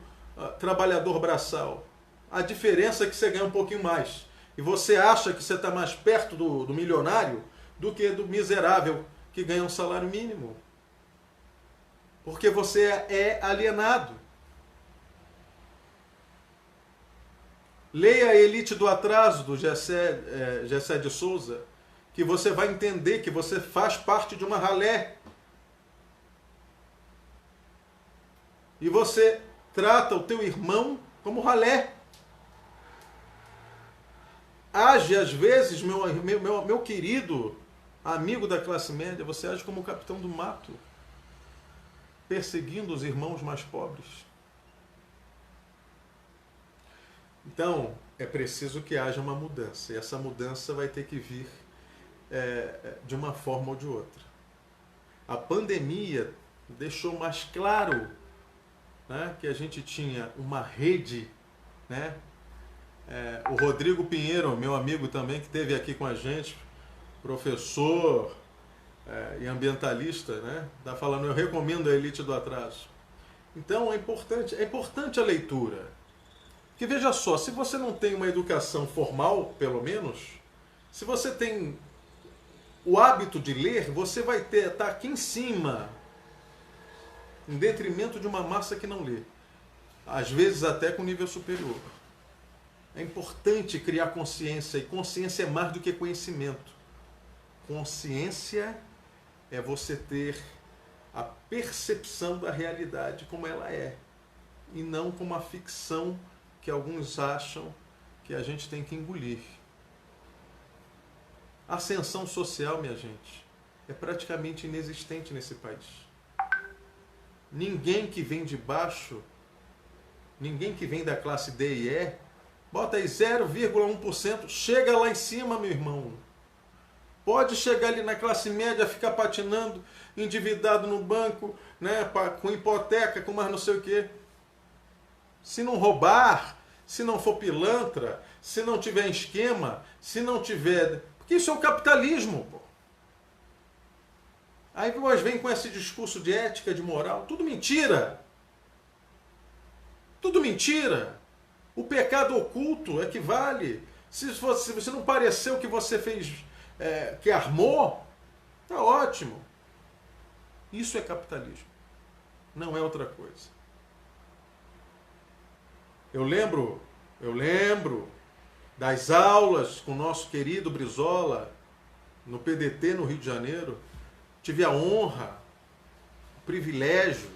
trabalhador braçal. A diferença é que você ganha um pouquinho mais. E você acha que você está mais perto do milionário do que do miserável que ganha um salário mínimo. Porque você é alienado. Leia A Elite do Atraso, do Gessé de Souza, que você vai entender que você faz parte de uma ralé. E você Trata o teu irmão como ralé. Age, às vezes, meu querido amigo da classe média, você age como o capitão do mato, perseguindo os irmãos mais pobres. Então, é preciso que haja uma mudança. E essa mudança vai ter que vir de uma forma ou de outra. A pandemia deixou mais claro, né, que a gente tinha uma rede, né? O Rodrigo Pinheiro, meu amigo também, que esteve aqui com a gente, professor e ambientalista, né? Está falando, eu recomendo a Elite do Atraso. Então é importante a leitura. Porque veja só, se você não tem uma educação formal, pelo menos, se você tem o hábito de ler, você vai estar aqui em cima, em detrimento de uma massa que não lê. Às vezes até com nível superior. É importante criar consciência, e consciência é mais do que conhecimento. Consciência é você ter a percepção da realidade como ela é, e não como a ficção que alguns acham que a gente tem que engolir. A ascensão social, minha gente, é praticamente inexistente nesse país. Ninguém que vem de baixo, ninguém que vem da classe D e E, bota aí 0,1%, chega lá em cima, meu irmão. Pode chegar ali na classe média, ficar patinando, endividado no banco, né, com hipoteca, com mais não sei o quê. Se não roubar, se não for pilantra, se não tiver esquema, se não tiver... Porque isso é o capitalismo, pô. Aí nós vem com esse discurso de ética, de moral, tudo mentira. Tudo mentira. O pecado oculto é que vale. Se você não pareceu que você fez, que armou, tá ótimo. Isso é capitalismo. Não é outra coisa. Eu lembro das aulas com o nosso querido Brizola, no PDT, no Rio de Janeiro. Tive a honra, o privilégio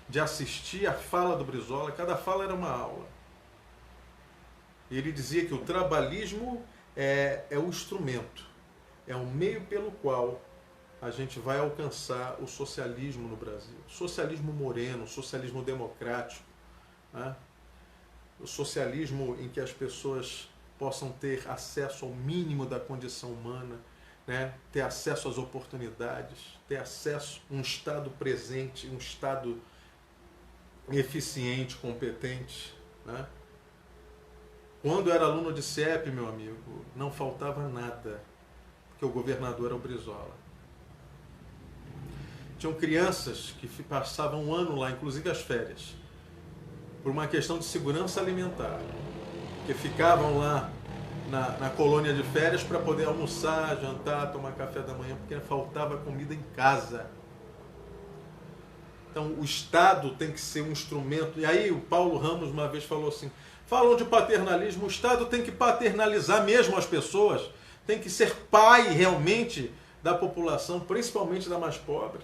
de assistir a fala do Brizola. Cada fala era uma aula. Ele dizia que o trabalhismo é o instrumento, é o meio pelo qual a gente vai alcançar o socialismo no Brasil. O socialismo moreno, o socialismo democrático, né? O socialismo em que as pessoas possam ter acesso ao mínimo da condição humana, né? Ter acesso às oportunidades, ter acesso a um Estado presente, um Estado eficiente, competente, né? Quando eu era aluno de CIEP, meu amigo, não faltava nada, porque o governador era o Brizola. Tinham crianças que passavam um ano lá, inclusive as férias, por uma questão de segurança alimentar, que ficavam lá na colônia de férias para poder almoçar, jantar, tomar café da manhã, porque faltava comida em casa. Então o Estado tem que ser um instrumento. E aí o Paulo Ramos uma vez falou assim, falam de paternalismo, o Estado tem que paternalizar mesmo as pessoas, tem que ser pai realmente da população, principalmente da mais pobre.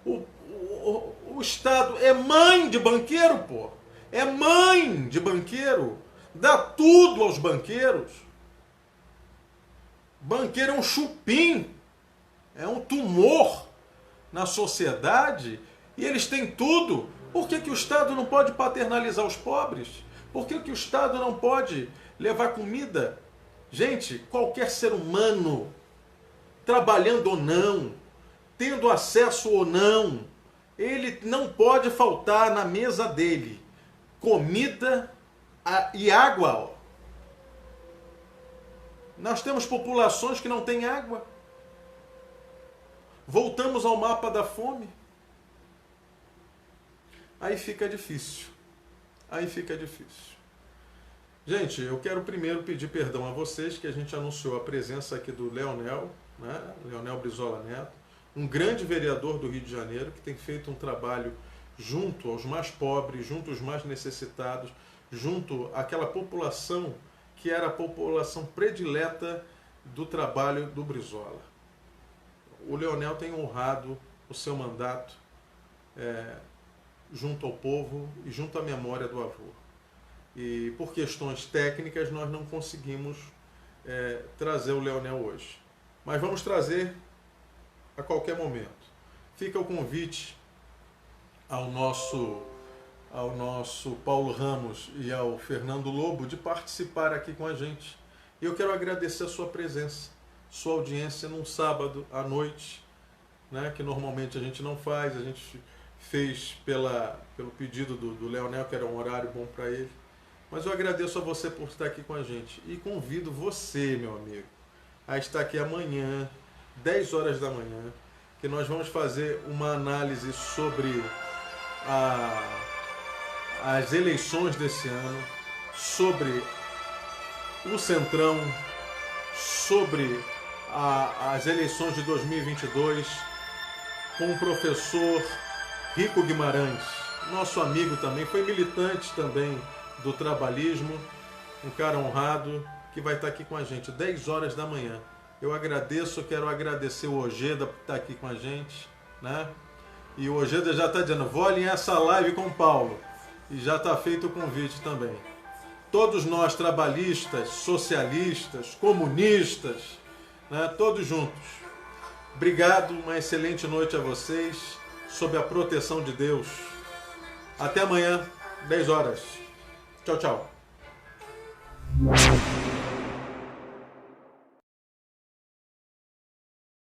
O Estado é mãe de banqueiro, pô. É mãe de banqueiro. Dá tudo aos banqueiros. Banqueiro é um chupim. É um tumor na sociedade. E eles têm tudo. Por que o Estado não pode paternalizar os pobres? Por que o Estado não pode levar comida? Gente, qualquer ser humano, trabalhando ou não, tendo acesso ou não, ele não pode faltar na mesa dele comida e água. Nós temos populações que não têm água. Voltamos ao mapa da fome. Aí fica difícil. Aí fica difícil. Gente, eu quero primeiro pedir perdão a vocês que a gente anunciou a presença aqui do Leonel, né? Leonel Brizola Neto, um grande vereador do Rio de Janeiro que tem feito um trabalho junto aos mais pobres, junto aos mais necessitados, junto àquela população que era a população predileta do trabalho do Brizola. O Leonel tem honrado o seu mandato junto ao povo e junto à memória do avô. E por questões técnicas nós não conseguimos trazer o Leonel hoje. Mas vamos trazer a qualquer momento. Fica o convite ao nosso Paulo Ramos e ao Fernando Lobo de participar aqui com a gente. E eu quero agradecer a sua presença, sua audiência num sábado à noite, né, que normalmente a gente não faz, a gente fez pelo pedido do Leonel, que era um horário bom para ele. Mas eu agradeço a você por estar aqui com a gente e convido você, meu amigo, a estar aqui amanhã, 10 horas da manhã, que nós vamos fazer uma análise sobre as eleições desse ano, sobre o Centrão, sobre as eleições de 2022, com o professor Rico Guimarães, nosso amigo também, foi militante também do trabalhismo, um cara honrado, que vai estar aqui com a gente, 10 horas da manhã. Eu agradeço, quero agradecer o Ojeda por estar aqui com a gente, né? E o Ojeda já está dizendo, vou alinhar essa live com o Paulo. E já está feito o convite também. Todos nós, trabalhistas, socialistas, comunistas, né? Todos juntos. Obrigado, uma excelente noite a vocês, sob a proteção de Deus. Até amanhã, 10 horas. Tchau, tchau.